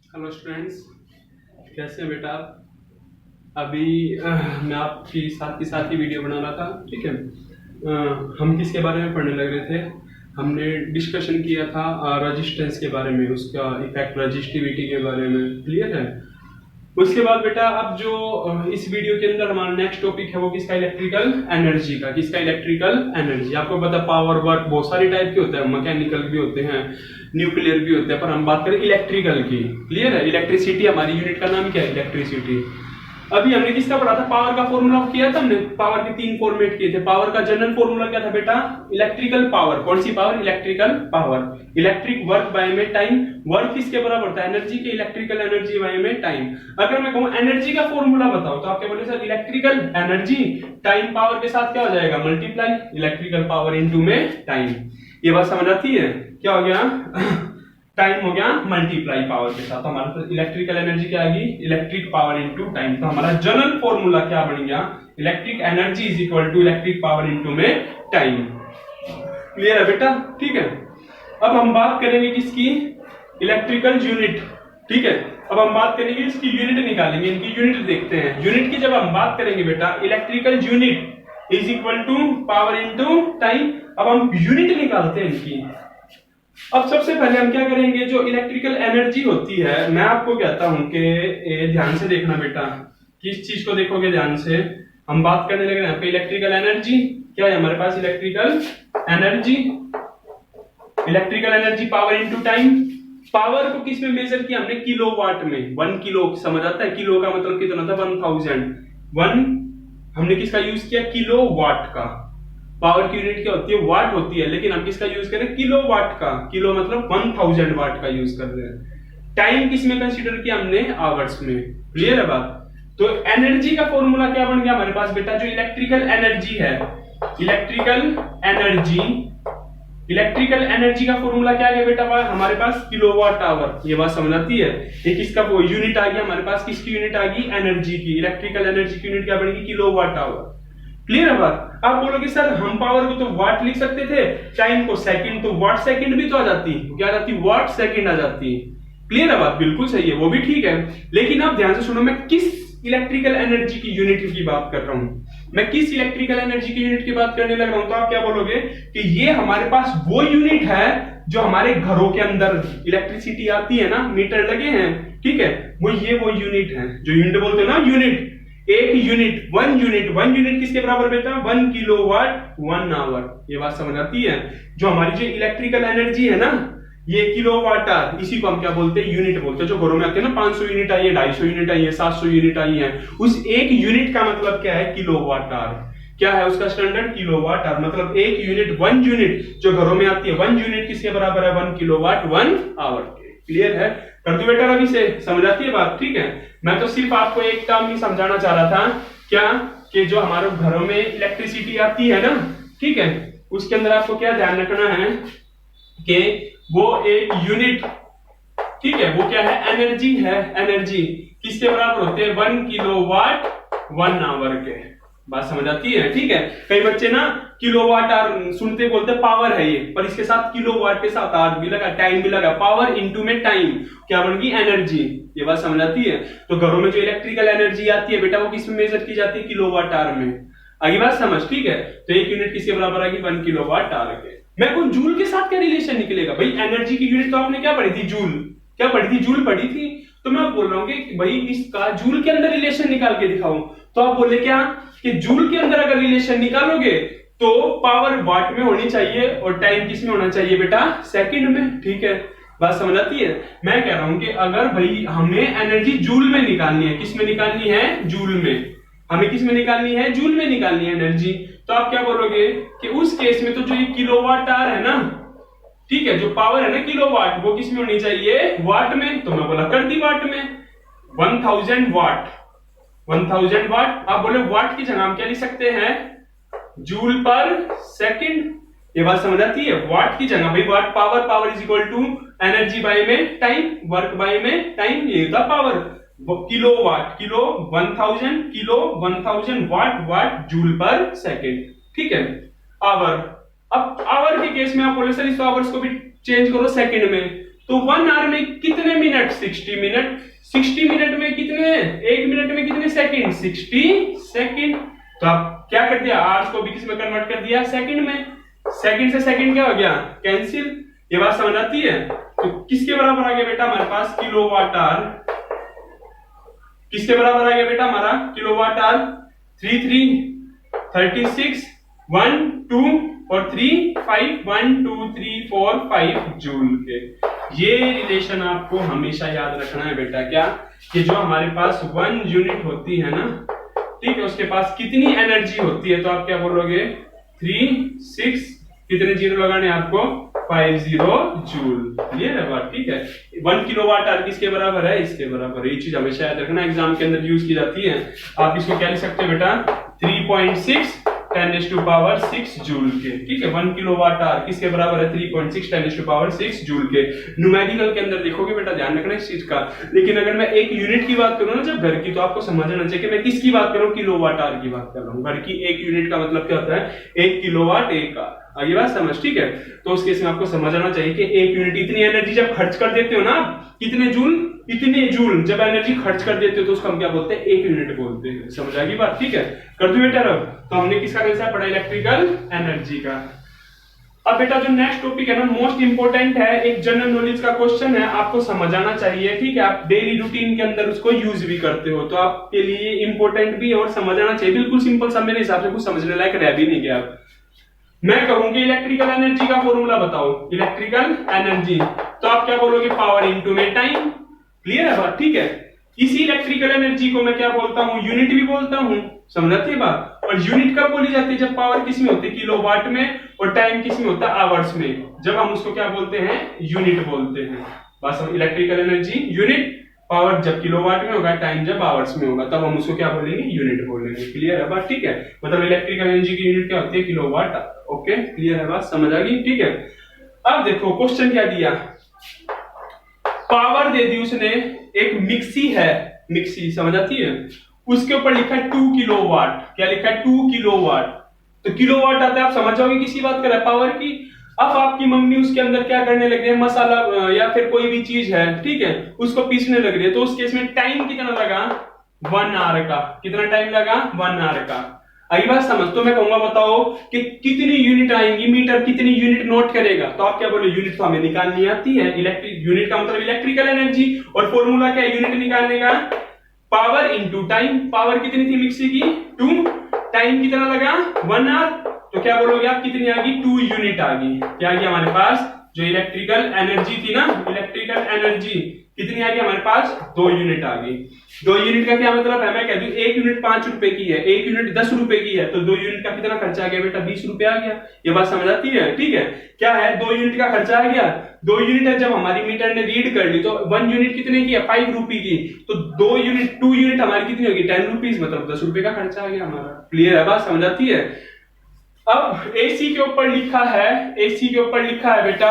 Hello students, कैसे हैं बेटा आप? अभी मैं आपकी साथ ही वीडियो बना रहा था। ठीक है। हम किसके बारे में पढ़ने लग रहे थे? हमने डिस्कशन किया था रेजिस्टेंस के बारे में, उसका इफेक्ट रेजिस्टिविटी के बारे में। क्लियर है? उसके बाद बेटा अब जो इस वीडियो के अंदर हमारा नेक्स्ट टॉपिक है वो किसका? इलेक्ट्रिकल एनर्जी का। किसका? Electrical energy. आपको पता पावर वर्क बहुत सारी टाइप के होते हैं, मैकेनिकल भी होते हैं, न्यूक्लियर भी होते हैं, पर हम बात करें इलेक्ट्रिकल की। क्लियर है? इलेक्ट्रिसिटी, हमारी यूनिट का नाम क्या है? इलेक्ट्रिसिटी। अभी हमने किसका पढ़ा था? पावर का फॉर्मूला किया था हमने। पावर के 3 फॉर्मेट किए थे। पावर का जनरल फॉर्मूला क्या था बेटा? Electrical power. कौन सी power? Electrical power. Electric work by में टाइम। वर्क किसके बराबर होता है? एनर्जी के। इलेक्ट्रिकल एनर्जी बाय में टाइम। अगर मैं कहूं एनर्जी का फॉर्मूला बताओ तो आप क्या बोले sir? Electrical energy time power के साथ क्या हो जाएगा? मल्टीप्लाई इलेक्ट्रिकल पावर इनटू में टाइम। ये बात समझ आती है? क्या हो गया? टाइम हो गया मल्टीप्लाई पावर के साथ। तो हमारे पास इलेक्ट्रिकल एनर्जी क्या आएगी? Electric power into time. तो हमारा जनरल फॉर्मूला क्या बन गया? Electric energy is equal to electric power into में टाइम। क्लियर है बेटा? ठीक है। अब हम बात करेंगे किसकी? Electrical unit. ठीक है। अब हम बात करेंगे इसकी यूनिट निकालेंगे। इनकी यूनिट देखते हैं। यूनिट की जब हम बात करेंगे बेटा, electrical unit is equal to power into time. अब हम यूनिट निकालते हैं इनकी। अब सबसे पहले हम क्या करेंगे? जो इलेक्ट्रिकल एनर्जी होती है, मैं आपको कहता हूं कि ध्यान से देखना बेटा। किस चीज को देखोगे ध्यान से? हम बात करने लगे यहाँ पे इलेक्ट्रिकल एनर्जी। क्या है हमारे पास? Electrical energy. Electrical energy power into time. Power को किस में मेजर किया हमने? किलोवाट में। 1 किलो समझ आता है? किलो का मतलब कितना था? 1000। 1 हमने किसका यूज किया? किलोवाट का। पावर की यूनिट क्या होती है? वाट होती है, लेकिन हम किसका यूज करें? किलोवाट का। किलो मतलब 1000 वाट का यूज कर रहे हैं। टाइम किस में कंसीडर किया हमने? आवर्स में। क्लियर है बात? तो एनर्जी का फॉर्मूला क्या बन गया हमारे पास बेटा? जो इलेक्ट्रिकल एनर्जी है, इलेक्ट्रिकल एनर्जी, इलेक्ट्रिकल एनर्जी का फॉर्मूला क्या है बेटा हमारे पास? Kilowatt hour. ये बात समझ आती है? ये किसका वो यूनिट आ गया हमारे पास? किसकी यूनिट आ गई? एनर्जी की। इलेक्ट्रिकल एनर्जी की यूनिट क्या बनेगी? Kilowatt hour. क्लियर है बात? आप बोलोगे सर हम पावर को तो वाट लिख सकते थे, टाइम को सेकंड, तो वाट सेकंड भी तो आ जाती। क्या आ जाती? वाट सेकंड आ जाती। क्लियर है बात? बिल्कुल सही है, वो भी ठीक है। लेकिन आप ध्यान से सुनो, मैं किस इलेक्ट्रिकल एनर्जी की यूनिट की बात कर रहा हूं। मैं किस इलेक्ट्रिकल एनर्जी की यूनिट की बात करने लग रहा हूं, तो आप क्या बोलोगे कि ये हमारे पास वो यूनिट है जो हमारे घरों के अंदर इलेक्ट्रिसिटी आती है ना, मीटर लगे हैं। ठीक है, वो यूनिट है जो यूनिट बोलते हैं ना, यूनिट। एक यूनिट, वन यूनिट किसके बराबर बेटा? 1 किलोवाट 1 आवर। ये बात समझ आती है? जो हमारी जो इलेक्ट्रिकल एनर्जी है ना, ये किलोवाट आवर, इसी को हम क्या बोलते हैं? यूनिट बोलते हैं। जो घरों में आते हैं ना, 500 यूनिट आई है, 250 यूनिट आई है, 700 यूनिट आई है, उस एक यूनिट का मतलब क्या है? Kilowatt hour. क्या है उसका स्टैंडर्ड? Kilowatt hour. मतलब एक यूनिट, 1 यूनिट जो घरों में आती है, 1 यूनिट किसके बराबर है? 1 किलोवाट 1 आवर। क्लियर है? कर दो बेटा रवि से? समझ आती है बात? ठीक है। मैं तो सिर्फ आपको एक टर्म ही समझाना चाह रहा था। क्या? कि जो हमारे घरों में इलेक्ट्रिसिटी आती है ना, ठीक है, उसके अंदर आपको क्या ध्यान रखना है कि वो एक यूनिट, ठीक है, वो क्या है? एनर्जी है। एनर्जी किसके बराबर होते हैं? 1 किलोवाट 1 आवर के। बात समझ आती है? ठीक है। कई बच्चे ना किलोवाट आवर सुनते बोलते पावर है ये, पर इसके साथ किलोवाट के साथ आर भी लगा, टाइम भी लगा। पावर इनटू में टाइम क्या बन गई? एनर्जी। ये बात समझ आती है? तो घरों में जो इलेक्ट्रिकल एनर्जी आती है बेटा, वो किस में मेजर की जाती है? किलोवाट आवर में। आगे बात समझ? ठीक है। तो एक यूनिट किसके बराबर आएगी? 1 किलोवाट आवर के। मैं कौन जूल के साथ क्या रिलेशन निकलेगा भाई? एनर्जी की यूनिट तो आपने क्या पढ़ी थी? जूल। क्या पढ़ी थी? जूल पढ़ी थी। तो मैं बोल रहा हूं कि भाई इसका जूल के अंदर रिलेशन निकाल के दिखाऊं, तो आप बोले क्या कि जूल के अंदर अगर रिलेशन निकालोगे तो पावर वाट में होनी चाहिए और टाइम किस में होना चाहिए बेटा? सेकंड में। ठीक है, बात समझ आती है? मैं कह रहा हूं कि अगर भाई हमें एनर्जी जूल में निकालनी है, किस में निकालनी है? जूल में। हमें किस में निकालनी है? जूल में निकालनी है एनर्जी। तो आप क्या बोलोगे कि उस केस में तो जो ये किलोवाट आवर है ना, ठीक है, जो पावर है ना किलोवाट, वो किस में होनी चाहिए? वाट में। तो मैं बोला कर दी वाट में। 1000 वाट, 1000 वाट। आप बोले वाट की जगह हम क्या लिख सकते हैं? जूल पर सेकंड। ये बात समझ आती है? वाट की जगह भाई watt power, power is equal to energy by में टाइम, वर्क बाय में टाइम, ये था power. Kilowatt, kilo 1000, kilo 1000 watt, watt joule पर सेकंड। ठीक है। आवर, अब आवर के केस में आप बोले सर इस आवर्स को भी चेंज करो सेकंड में, तो 1 आवर में कितने मिनट? 60 मिनट। 60 मिनट में कितने, 1 मिनट में कितने सेकंड? 60 सेकंड। तो आप क्या कर दिया, आवर्स को भी किस में कन्वर्ट कर दिया? सेकंड में। सेकंड से सेकंड क्या हो गया? कैंसिल। ये बात समझ आती है? तो किसके बराबर आ गया बेटा हमारे पास? Kilowatt hour. किसके बराबर आ गया बेटा हमारा? Kilowatt hour. 3 3 36 1 2 और 3 5 1 2 3 4 5 जूल के। ये रिलेशन आपको हमेशा याद रखना है बेटा। क्या कि जो हमारे पास 1 यूनिट होती है ना, ठीक है, उसके पास कितनी एनर्जी होती है? तो आप क्या बोलोगे? 3 6 कितने जीरो लगाने आपको? 50 जूल। क्लियर है बात? ठीक है। 1 किलोवाट आवर किसके बराबर है? इसके बराबर है। ये चीज हमेशा याद रखना, एग्जाम के अंदर यूज की जाती है। आप इसको क्या लिख सकते हो बेटा? 3.6 10⁻6 जूल के। ठीक है, 1 किलोवाट आवर किसके बराबर है? 3.6 10⁻6 जूल के। न्यूमेरिकल के अंदर देखोगे बेटा, ध्यान रखना इस चीज का। लेकिन अगर मैं एक यूनिट की बात करूं ना जब घर की, तो आपको समझना चाहिए कि मैं किसकी बात कर रहा हूं? किलोवाट आवर की बात कर रहा हूं। घर की एक यूनिट का मतलब क्या होता है? 1 किलोवाट 1 का। आगे बात समझ? ठीक है। तो उस केस में आपको समझना चाहिए कि एक यूनिट इतनी एनर्जी जब खर्च कर देते हो ना, कितने जूल? इतने जूल जब एनर्जी खर्च कर देते हो तो उसको हम क्या बोलते हैं? 1 यूनिट बोलते हैं। समझ आ गई बात? ठीक है, कर दो बेटा। अब तो हमने किसका कैसा पढ़ा? इलेक्ट्रिकल एनर्जी का। अब बेटा जो नेक्स्ट टॉपिक है ना, मोस्ट इंपोर्टेंट है, एक जनरल नॉलेज का क्वेश्चन है, आपको समझ आना चाहिए। ठीक है, आप डेली रूटीन के अंदर उसको यूज भी करते हो, तो आपके लिए इंपॉर्टेंट भी और समझ आना चाहिए। बिल्कुल सिंपल सा, मेरे हिसाब से कुछ समझने लायक रह भी नहीं गया। मैं कहूंगी इलेक्ट्रिकल एनर्जी का फॉर्मूला बताओ। इलेक्ट्रिकल एनर्जी, तो आप क्या बोलोगे? पावर इनटू में टाइम। क्लियर है बात? ठीक है। इसी इलेक्ट्रिकल एनर्जी को मैं क्या बोलता हूं? यूनिट भी बोलता हूं। समझती है बात? और यूनिट कब बोली जाती है? जब पावर किस में होती है? किलोवाट में, और टाइम किस में होता है? आवर्स में। जब हम उसको क्या बोलते हैं? यूनिट बोलते हैं। बस इलेक्ट्रिकल एनर्जी यूनिट, पावर जब किलोवाट में होगा, टाइम जब आवर्स में होगा, तब हम उसको क्या बोलेंगे? यूनिट बोलेंगे। क्लियर है बात? ठीक है। मतलब इलेक्ट्रिकल एनर्जी की यूनिट क्या होती है? किलोवाट। ओके, क्लियर है बात? समझ आ गई? ठीक है। अब देखो क्वेश्चन क्या दिया, पावर दे दी उसने, एक मिक्सी है, मिक्सी समझ आती है, उसके ऊपर लिखा है 2 किलोवाट। क्या लिखा है? 2 किलोवाट। तो किलोवाट आता है, आप समझ जाओगे किसी बात कर रहा है? पावर की। अब आपकी मम्मी उसके अंदर क्या करने लग रही है? मसाला या फिर कोई भी चीज है, ठीक है, उसको पीसने लग रही है, तो उस केस में टाइम कितना लगा? 1 आवर का। कितना टाइम लगा? 1 आवर का। आई बात समझ? तो मैं कहूंगा बताओ कि कितनी यूनिट आएंगी, मीटर कितनी यूनिट नोट करेगा? तो आप क्या बोले? यूनिट तो हमें निकालनी आती है। इलेक्ट्रिक यूनिट का मतलब इलेक्ट्रिकल एनर्जी, और फॉर्मूला क्या है यूनिट निकालने का? Power into time. पावर कितनी थी मिक्सी की? 2। टाइम कितना लगा? 1 आवर। तो क्या बोलोगे आप? कितनी आ गई? 2 यूनिट आ गई। क्या आ गया हमारे पास? जो इलेक्ट्रिकल एनर्जी थी ना, इलेक्ट्रिकल एनर्जी कितनी आ गई हमारे पास? 2 यूनिट आ गई। 2 यूनिट का क्या मतलब है? मैं कह दूं 1 यूनिट 5 रुपए की है, 1 यूनिट 10 रुपए की है, तो 2 यूनिट का कितना खर्चा आ गया बेटा? 20 रुपए आ गया। ये बात समझ आती है? ठीक है। क्या है? 2 यूनिट का खर्चा आ गया। 2 यूनिट है, जब हमारी मीटर ने रीड कर ली तो 1 यूनिट कितने की है? 5 रुपए की। तो 2 यूनिट हमारी कितनी होगी? 10 रुपीज, मतलब 10 रुपए का खर्चा आ गया हमारा। क्लियर है बात? समझ आती है? अब एसी के ऊपर लिखा है, एसी के ऊपर लिखा है बेटा,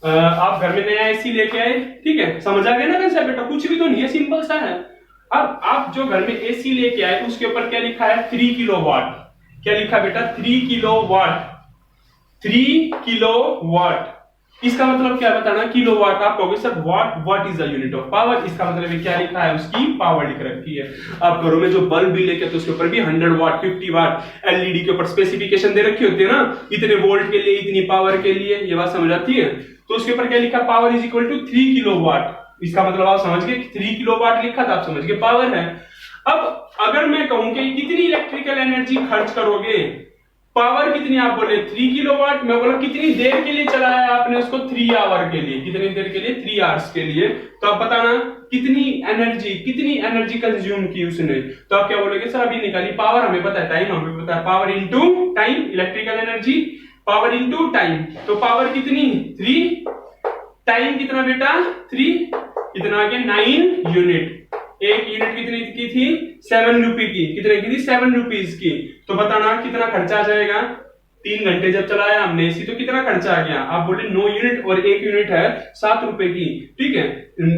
आप घर में नया एसी लेके आए, ठीक है, समझ आ गया ना कैसे बेटा? कुछ भी तो नहीं है, सिंपल सा है। अब आप जो घर में एसी लेके आए उसके ऊपर क्या लिखा है? 3 किलोवाट। क्या लिखा बेटा? 3 किलोवाट। 3 किलोवाट। इसका मतलब क्या बताना? किलोवाट। आप कहोगे sir what is the unit of power? इसका मतलब क्या लिखा है? उसकी पावर लिख रखी है। आप घरों में जो बल्ब भी लेके तो उसके ऊपर भी 100 वाट, 50 वाट एलईडी के ऊपर स्पेसिफिकेशन दे रखी होती है ना, इतने वोल्ट के लिए, इतनी पावर के लिए। ये बात समझ आती है? तो उसके ऊपर क्या लिखा? Power is equal to 3 kilowatt. इसका मतलब आप समझ गए, 3 किलोवाट लिखा था, आप समझ गए पावर है। अब अगर मैं कहूं कि कितनी इलेक्ट्रिकल एनर्जी खर्च करोगे, पावर कितनी आप बोले? 3 किलोवाट। मैं बोला कितनी देर के लिए चलाया आपने उसको? 3 आवर के लिए। कितनी देर के लिए? 3 आवर्स के लिए। तो आप बताना कितनी एनर्जी कंज्यूम की उसने। तो आप क्या बोलोगे? सर अभी निकाली पावर, हमें पता है, टाइम हमें पता है, power into time, electrical energy power into time. तो पावर कितनी? 3। टाइम कितना बेटा? 3। कितना आ गया? 9 यूनिट। एक यूनिट कितनी की थी? 7 रुपए की। कितने की थी? 7 रुपीज की। तो बताना कितना खर्चा आ जाएगा? 3 घंटे जब चलाया हमने एसी तो कितना खर्चा आ गया? आप बोले 9 यूनिट और 1 यूनिट है 7 रुपए की, ठीक है,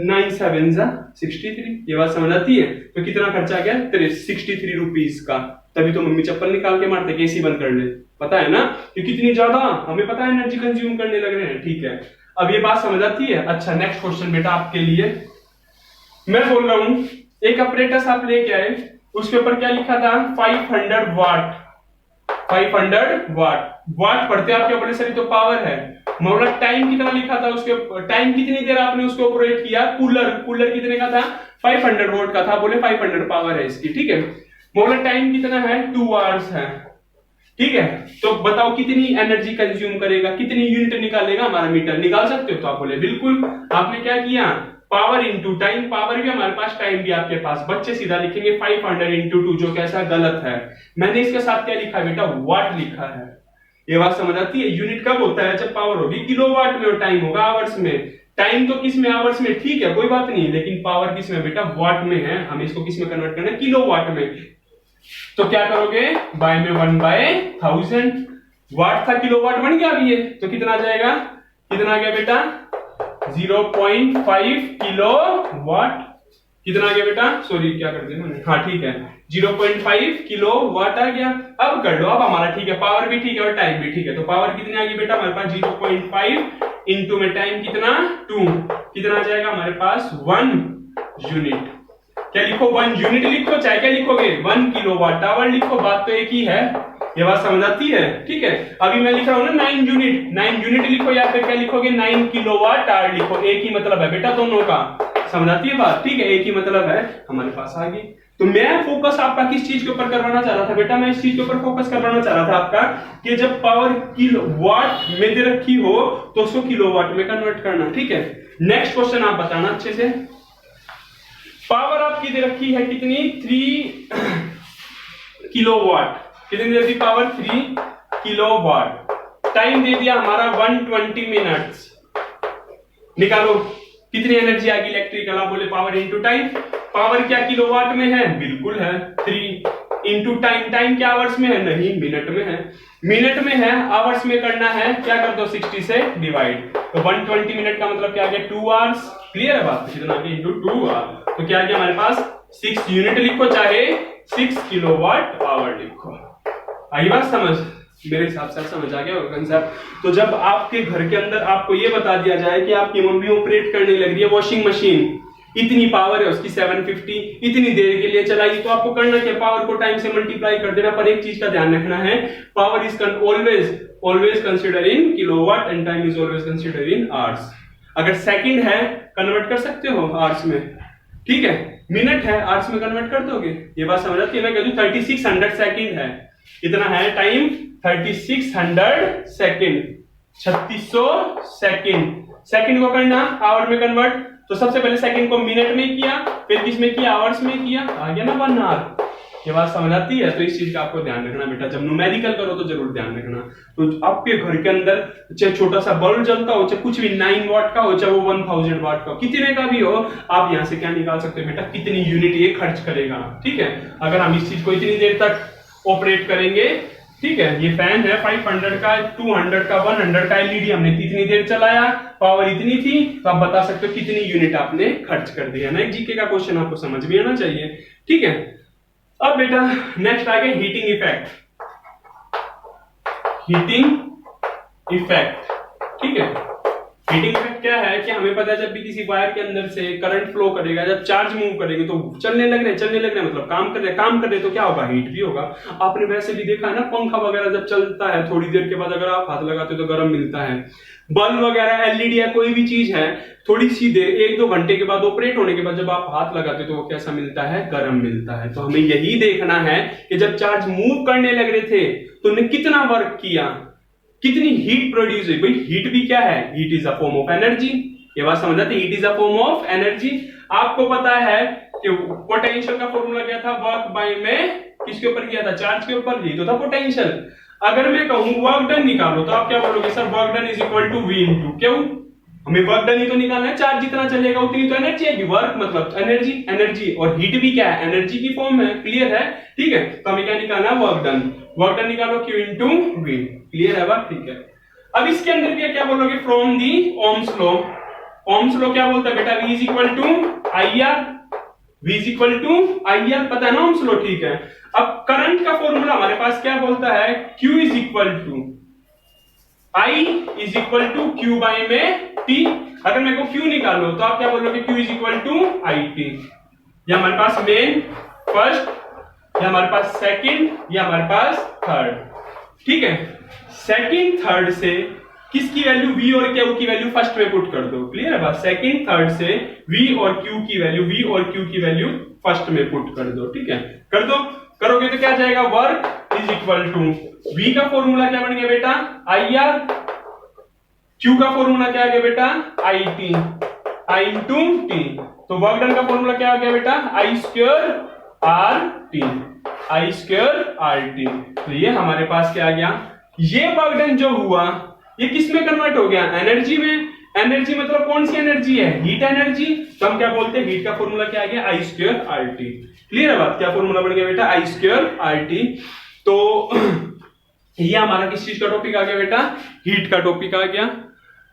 9 7 63। ये बात समझ आती है? तो कितना खर्चा आ गया? 63 रुपीज का। तभी तो मम्मी चप्पल निकाल के मारते कि एसी बंद कर ले, पता है ना कि कितनी ज्यादा हमें पता है एनर्जी कंज्यूम करने लग रहे हैं। ठीक है, अब ये बात समझ आती है? अच्छा, नेक्स्ट क्वेश्चन बेटा आपके लिए मैं बोल रहा हूं, एक अपरेटस आप लेके आए, उसके ऊपर क्या लिखा था? 500 वाट। 500 वाट, वाट पढ़ते आपके बड़े सारी तो पावर है। मोला टाइम कितना लिखा था उसके, टाइम कितनी देर आपने उसको ऑपरेट किया? कूलर कितने का था? 500 वोल्ट का था, बोले 500 पावर है इसकी, ठीक है। मोला टाइम कितना है? 2 आवर्स है, ठीक है। तो बताओ कितनी एनर्जी कंज्यूम करेगा, कितनी यूनिट निकालेगा हमारा मीटर? निकाल सकते हो? तो आप बोले बिल्कुल। आपने क्या किया? पावर इंटू टाइम, पावर भी हमारे पास, टाइम भी आपके पास। बच्चे सीधा लिखेंगे 500 इंटू 2, जो कैसा गलत है। मैंने इसके साथ क्या लिखा बेटा? वाट लिखा है। ये बात समझ आती है? यूनिट कब होता है? जब पावर होगी किलोवाट में और टाइम होगा आवर्स में। टाइम तो किस में? आवर्स में, ठीक है, कोई बात नहीं, लेकिन पावर किस में बेटा? वाट में है। हमें इसको किस में कन्वर्ट करना है? किलोवाट में। तो क्या करोगे? बाय में 1/1000 वाट था, किलोवाट बन गया अभी ये, तो कितना आ जाएगा? कितना आ गया बेटा? 0.5 किलोवाट। कितना आ गया बेटा? सॉरी, क्या कर दिया मैंने? हाँ ठीक है, 0.5 किलोवाट आ गया। अब कर लो, अब हमारा ठीक है, पावर भी ठीक है और टाइम भी ठीक है। तो पावर कितनी आ गई बेटा हमारे पास? 0.5 इंटू में टाइम कितना? 2। कितना आ जाएगा हमारे पास? 1 यूनिट। क्या लिखो? 1 यूनिट लिखो, चाहे क्या लिखोगे? 1 किलोवाट आवर लिखो, बात तो एक ही है। ये बात समझ आती है? ठीक है। अभी मैं लिख रहा हूं ना 9 यूनिट, 9 यूनिट लिखो, या फिर क्या लिखोगे? 9 किलोवाट आवर लिखो। एक ही मतलब है बेटा दोनों का, समझ आती है बात? ठीक है, एक ही मतलब है हमारे पास आ गई। तो मैं फोकस आपका किस चीज के ऊपर करवाना चाह रहा था बेटा? मैं इस चीज के ऊपर फोकस करवाना चाह रहा था आपका, कि जब पावर किलोवाट में दे रखी हो तो उसको किलोवाट में कन्वर्ट करना, ठीक है। नेक्स्ट क्वेश्चन आप बताना अच्छे से। पावर आपकी दे रखी है कितनी? 3 किलोवाट। कितनी दे दी पावर? 3 किलोवाट। टाइम दे दिया हमारा 120 मिनट्स। निकालो कितनी एनर्जी आएगी इलेक्ट्रिकल? आप बोले पावर इंटू टाइम। पावर क्या किलोवाट में है? बिल्कुल है। 3 इंटू टाइम, टाइम क्या आवर्स में है? नहीं, मिनट में है। मिनट में है, आवर्स में करना है, क्या कर दो? 60 से डिवाइड। तो 120 मिनट का मतलब क्या आ गया? 2 आवर्स। क्लियर है बात? कितना आ गया? Into 2 hours. तो क्या आ गया हमारे पास? 6 यूनिट लिखो, चाहे 6 किलोवाट आवर लिखो। आई बात समझ? मेरे हिसाब से समझ आ गया होगा कंसेप्ट। तो जब आपके घर के अंदर आपको ये बता दिया जाए कि आपकी मम्मी ऑपरेट करने लग रही है वॉशिंग मशीन, इतनी पावर है उसकी 750, इतनी देर के लिए चलाई, तो आपको करना क्या? पावर को टाइम से मल्टीप्लाई कर देना। पर एक चीज का ध्यान रखना है, power is always consider in kilowatt and time is always consider in hours. अगर सेकंड है कन्वर्ट कर सकते हो आवर्स में, ठीक है। मिनट है आवर्स में कन्वर्ट कर दोगे। ये बात समझ आती है? मैं कह दूं 3600 सेकंड है, इतना है टाइम, 3600 सेकंड, 3600 सेकंड। सेकंड को करना आवर में कन्वर्ट, तो सबसे पहले सेकंड को मिनट में किया, फिर किस में किया? आवर्स में किया, आ गया ना 1 आवर। ये बात समझ आती है? तो इस चीज का आपको ध्यान रखना बेटा, जब न्यूमेरिकल करो तो जरूर ध्यान रखना। तो आपके घर के अंदर चाहे छोटा सा बल्ब जलता हो, चाहे कुछ भी 9 वाट का हो, चाहे वो 1000 वाट का हो, कितने का भी हो, आप यहां से क्या निकाल सकते हो बेटा? कितनी यूनिट ये खर्च करेगा, ठीक है। अगर हम इस चीज को इतनी देर तक ऑपरेट करेंगे, ठीक है, ये फैन है 500 का, 200 का, 100 का एलईडी, हमने इतनी देर चलाया, पावर इतनी थी, तो आप बता सकते हो कितनी यूनिट आपने खर्च कर दिया ना। एक जीके का क्वेश्चन आपको समझ में आना चाहिए, ठीक है। अब बेटा नेक्स्ट आ गया हीटिंग इफेक्ट। हीटिंग इफेक्ट, ठीक है। हीटिंग इफेक्ट क्या है कि हमें पता है जब भी किसी वायर के अंदर से करंट फ्लो करेगा, जब चार्ज मूव करेंगे तो चलने लग रहे मतलब काम कर रहे तो क्या होगा? हीट भी होगा। आपने वैसे भी देखा है ना, पंखा वगैरह जब चलता है थोड़ी देर के बाद अगर आप हाथ लगाते हो तो गर्म मिलता है। बल्ब वगैरह, एलईडी या कोई भी चीज है, थोड़ी सी देर 1-2 घंटे के बाद ऑपरेट होने के बाद जब आप हाथ लगाते हो तो वो कैसा मिलता है? गर्म मिलता है। तो हमें यही देखना है कि जब चार्ज मूव करने लग रहे थे तो उन्हें कितना वर्क किया, कितनी हीट प्रोड्यूस हुई। भाई हीट भी क्या है? Heat is a form of energy. ये बात समझ आती है? Heat is a form of energy. आपको पता है कि पोटेंशियल का फॉर्मूला क्या था? वर्क बाय में किसके ऊपर किया था? चार्ज के ऊपर, ही तो था पोटेंशियल। अगर मैं कहूं वर्क डन निकालो तो आप क्या बोलोगे? Sir work done is equal to V into, क्यों? हमें वर्क डन ही तो निकालना है, चार्ज जितना चलेगा उतनी तो एनर्जी आएगी। वर्क मतलब एनर्जी, एनर्जी और हीट भी क्या है? एनर्जी की फॉर्म है। क्लियर है? ठीक है। तो हमें क्या निकालना है? Work done. वर्क डन निकालो Q इंटू वी। क्लियर है बात? ठीक है। अब इसके अंदर भी क्या बोलोगे? From the Ohm's law. Ohm's law क्या बोलता है बेटा? V is equal to I R. V is equal to I R, पता है ना ओम्स लॉ? ठीक है। अब करंट का फॉर्मूला हमारे पास क्या बोलता है? Q is equal to I is equal to Q by में टी। अगर मेरे को क्यू निकालो तो आप क्या बोलोगे, Q is equal to I T. या हमारे पास मेन फर्स्ट, या हमारे पास सेकंड, या हमारे पास थर्ड। ठीक है, सेकंड थर्ड से किसकी वैल्यू, वी और क्यू की वैल्यू फर्स्ट में पुट कर दो। क्लियर है बात? सेकंड थर्ड से वी और क्यू की वैल्यू, वी और क्यू की वैल्यू फर्स्ट में पुट कर दो। ठीक है, कर दो। करोगे तो क्या जाएगा, work is equal to V का फॉर्मूला क्या बन गया बेटा, आई आर। क्यू का फॉर्मूला क्या आ गया बेटा, I T, I into T. तो वर्क डन का फॉर्मूला क्या आ गया बेटा, I square R T, I square R T. तो ये हमारे पास क्या आ गया, ये वर्क डन जो हुआ ये किस में कन्वर्ट हो गया, एनर्जी में। एनर्जी मतलब कौन सी एनर्जी है, हीट एनर्जी। तो हम क्या बोलते हैं, हीट का फॉर्मूला क्या आ गया, आई स्क्वायर आर टी। क्लियर है बात? क्या फॉर्मूला बन गया बेटा, आई स्क्वायर आर टी। तो ये हमारा किस चीज का टॉपिक आ गया बेटा, हीट का टॉपिक आ गया।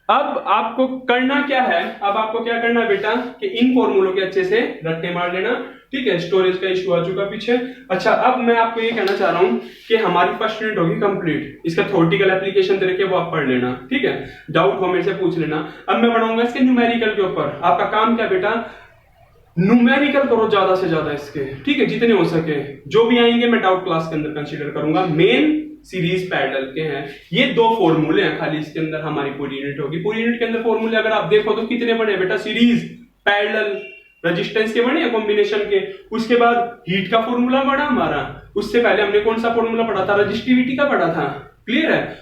अब आपको करना क्या है, अब आपको क्या करना है बेटा कि इन फॉर्मूलों के अच्छे से रट्टे मार लेना। ठीक है, स्टोरेज का इश्यू आ चुका पीछे। अच्छा, अब मैं आपको ये कहना चाह रहा हूं कि हमारी फर्स्ट यूनिट होगी कंप्लीट। इसका थ्योरेटिकल एप्लीकेशन दे रखे वो आप पढ़ लेना। ठीक है, डाउट हो मेरे से पूछ लेना। अब मैं बढ़ाऊंगा इसके न्यूमेरिकल के ऊपर। आपका काम क्या बेटा, न्यूमेरिकल करो ज्यादा से ज्यादा इसके। ठीक है, जितने हो सके। जो भी आएंगे मैं डाउट क्लास के अंदर कंसीडर करूंगा। मेन सीरीज पैरेलल के हैं ये दो फॉर्मूले हैं खाली, इसके अंदर हमारी पूरी यूनिट होगी। पूरी यूनिट के अंदर फॉर्मूले अगर आप देखो तो कितने बने बेटा, सीरीज, पैरेलल, रेजिस्टेंस के बने, कॉम्बिनेशन के। उसके बाद हीट का फॉर्मूला पढ़ा हमारा। उससे पहले हमने कौन सा फॉर्मूला पढ़ा था, रजिस्टिविटी का पढ़ा था। क्लियर है?